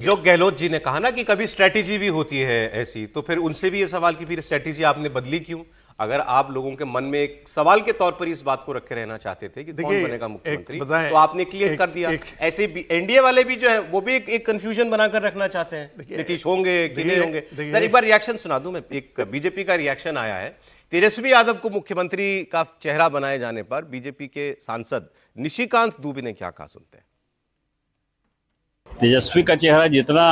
जो गहलोत जी ने कहा ना कि कभी स्ट्रेटेजी भी होती है ऐसी, तो फिर उनसे भी ये सवाल कि फिर स्ट्रेटेजी आपने बदली क्यों? अगर आप लोगों के मन में एक सवाल के तौर पर इस बात को रखे रहना चाहते थे कि कौन बनेगा मुख्यमंत्री, तो आपने क्लियर कर दिया। ऐसे भी एनडीए वाले भी जो है वो भी एक कंफ्यूजन बनाकर रखना चाहते हैं, नीतीश होंगे कि नहीं होंगे। सर एक बार रिएक्शन सुना दूं मैं, एक बीजेपी का रिएक्शन आया है। तेजस्वी यादव को मुख्यमंत्री का चेहरा बनाए जाने पर बीजेपी के सांसद निशिकांत दुबे ने क्या कहा, सुनते हैं। तेजस्वी का चेहरा जितना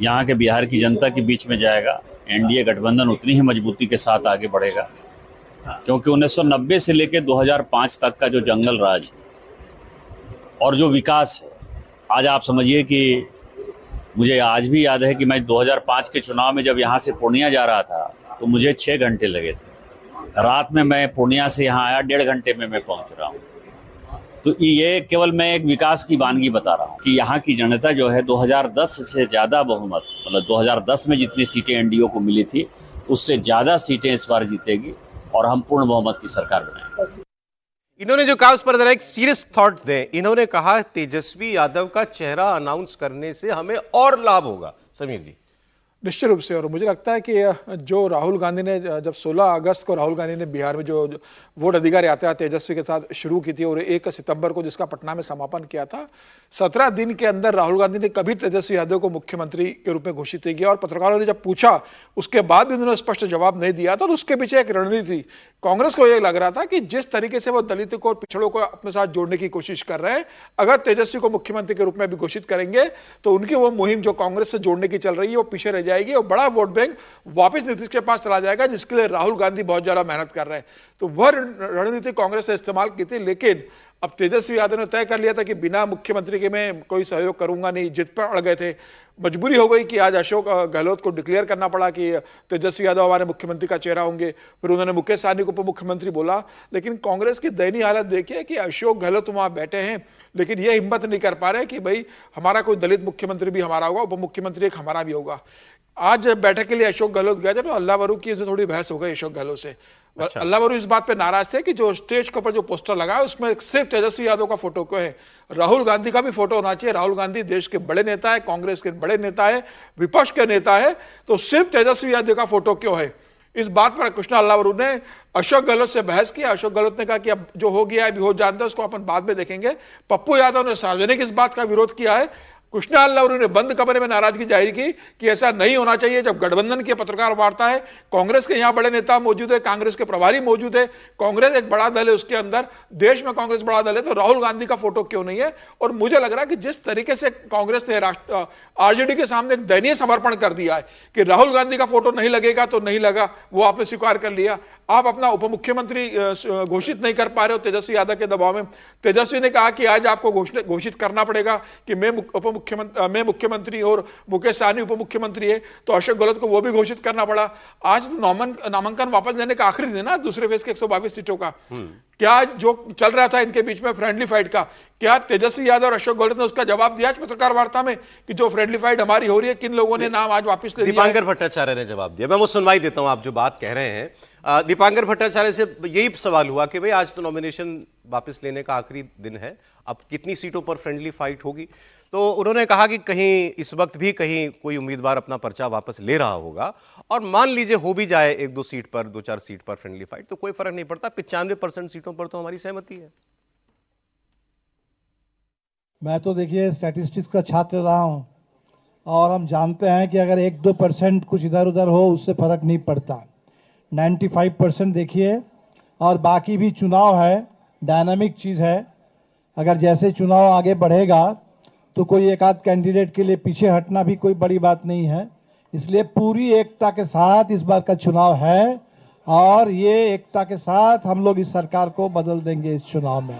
यहाँ के बिहार की जनता के बीच में जाएगा, एनडीए गठबंधन उतनी ही मजबूती के साथ आगे बढ़ेगा, क्योंकि 1990 से लेकर 2005 तक का जो जंगल राज और जो विकास है, आज आप समझिए कि मुझे आज भी याद है कि मैं 2005 के चुनाव में जब यहाँ से पूर्णिया जा रहा था तो मुझे 6 घंटे लगे थे। रात में मैं पूर्णिया से यहाँ आया, 1.5 घंटे में मैं पहुँच रहा हूँ। तो ये केवल मैं एक विकास की वानगी बता रहा हूँ कि यहाँ की जनता जो है 2010 से ज़्यादा बहुमत, मतलब 2010 में जितनी सीटें एनडीए को मिली थी उससे ज़्यादा सीटें इस बार जीतेगी और हम पूर्ण बहुमत की सरकार बनाएंगे। इन्होंने जो कहा उस पर जरा एक सीरियस थॉट दें। इन्होंने कहा तेजस्वी यादव का चेहरा अनाउंस करने से हमें और लाभ होगा। समीर जी। निश्चित रूप से, और मुझे लगता है कि जो राहुल गांधी ने जब 16 अगस्त को राहुल गांधी ने बिहार में जो वोट अधिकार यात्रा तेजस्वी के साथ शुरू की थी और 1 सितंबर को जिसका पटना में समापन किया था, 17 दिन के अंदर राहुल गांधी ने कभी तेजस्वी यादव को मुख्यमंत्री के रूप में घोषित नहीं किया। और पत्रकारों ने जब पूछा उसके बाद भी उन्होंने स्पष्ट जवाब नहीं दिया था। तो उसके पीछे एक रणनीति थी। कांग्रेस को यह लग रहा था कि जिस तरीके से वो दलितों को और पिछड़ों को अपने साथ जोड़ने की कोशिश कर रहे हैं, अगर तेजस्वी को मुख्यमंत्री के रूप में भी घोषित करेंगे तो उनकी वो मुहिम जो कांग्रेस से जोड़ने की चल रही है वो पीछे रह जाएगी और बड़ा वोट बैंक वापस नीतीश के पास चला जाएगा, जिसके लिए राहुल गांधी बहुत ज्यादा मेहनत कर रहे हैं। तो वह रणनीति कांग्रेस ने इस्तेमाल की थी। लेकिन अब तेजस्वी यादव ने तय कर लिया था कि बिना मुख्यमंत्री के मैं कोई सहयोग करूंगा नहीं। जिद पर अड़ गए थे। मजबूरी हो गई कि आज अशोक गहलोत को डिक्लेयर करना पड़ा कि तेजस्वी यादव हमारे मुख्यमंत्री का चेहरा होंगे। फिर उन्होंने मुकेश सहनी को उप मुख्यमंत्री बोला। लेकिन कांग्रेस की दयनीय हालत देखिए कि अशोक गहलोत वहां बैठे हैं, लेकिन यह हिम्मत नहीं कर पा रहे कि भाई हमारा कोई दलित मुख्यमंत्री भी हमारा होगा, उप मुख्यमंत्री एक हमारा भी होगा। आज बैठक के लिए अशोक गहलोत गए थे तो अल्लाह वरू की थोड़ी बहस हो गई अशोक गहलोत से। अच्छा। अल्लाह वरू इस बात पे नाराज थे कि जो स्टेज के ऊपर जो पोस्टर लगा है उसमें सिर्फ तेजस्वी यादव का फोटो क्यों है, राहुल गांधी का भी फोटो होना चाहिए। राहुल गांधी देश के बड़े नेता है, कांग्रेस के बड़े नेता है, विपक्ष के नेता है, तो सिर्फ तेजस्वी यादव का फोटो क्यों है। इस बात पर कृष्णा अल्लावरू ने अशोक गहलोत से बहस की। अशोक गहलोत ने कहा कि अब जो हो गया है अभी हो जानते हैं, उसको अपन बाद में देखेंगे। पप्पू यादव ने सार्वजनिक इस बात का विरोध किया है। कृष्णा अल्लावरू ने बंद कमरे में नाराजगी जाहिर की कि ऐसा नहीं होना चाहिए। जब गठबंधन की पत्रकार वार्ता है, कांग्रेस के यहां बड़े नेता मौजूद है, कांग्रेस के प्रभारी मौजूद है, कांग्रेस एक बड़ा दल है, उसके अंदर देश में कांग्रेस बड़ा दल है, तो राहुल गांधी का फोटो क्यों नहीं है। और मुझे लग रहा है कि जिस तरीके से कांग्रेस ने आरजेडी के सामने एक दयनीय समर्पण कर दिया है कि राहुल गांधी का फोटो नहीं लगेगा तो नहीं लगा, वो आपने स्वीकार कर लिया। आप अपना उप मुख्यमंत्री घोषित नहीं कर पा रहे हो तेजस्वी यादव के दबाव में। तेजस्वी ने कहा कि आज आपको घोषित करना पड़ेगा कि मैं मुख्यमंत्री और मुकेश सहनी उप मुख्यमंत्री है, तो अशोक गहलोत को वो भी घोषित करना पड़ा। आज नामांकन वापस लेने का आखिरी दिन ना दूसरे फेज के 122 सीटों का। क्या जो चल रहा था इनके बीच में फ्रेंडली फाइट का, क्या तेजस्वी यादव और अशोक गहलोत ने उसका जवाब दिया पत्रकार वार्ता में कि जो फ्रेंडली फाइट हमारी हो रही है, किन लोगों ने नाम आज वापस ले लिया? दीपांकर भट्टाचार्य ने जवाब दिया। मैं वो सुनवाई देता हूं, आप जो बात कह रहे हैं। दीपांकर भट्टाचार्य से यही सवाल हुआ कि भाई आज तो नॉमिनेशन वापस लेने का आखिरी दिन है, अब कितनी सीटों पर फ्रेंडली फाइट होगी। तो उन्होंने कहा कि कहीं इस वक्त भी कहीं कोई उम्मीदवार अपना पर्चा वापस ले रहा होगा और मान लीजिए हो भी जाए 1-2 सीट पर, 2-4 सीट पर फ्रेंडली फाइट, तो कोई फर्क नहीं पड़ता। 95% सीटों पर तो हमारी सहमति है। मैं तो देखिए स्टैटिस्टिक्स का छात्र रहा हूं और हम जानते हैं कि अगर 1-2% कुछ इधर उधर हो उससे फर्क नहीं पड़ता। 95% देखिए, और बाकी भी चुनाव है, डायनामिक चीज है। अगर जैसे चुनाव आगे बढ़ेगा तो कोई एक आध कैंडिडेट के लिए पीछे हटना भी कोई बड़ी बात नहीं है। इसलिए पूरी एकता के साथ इस बार का चुनाव है और ये एकता के साथ हम लोग इस सरकार को बदल देंगे इस चुनाव में।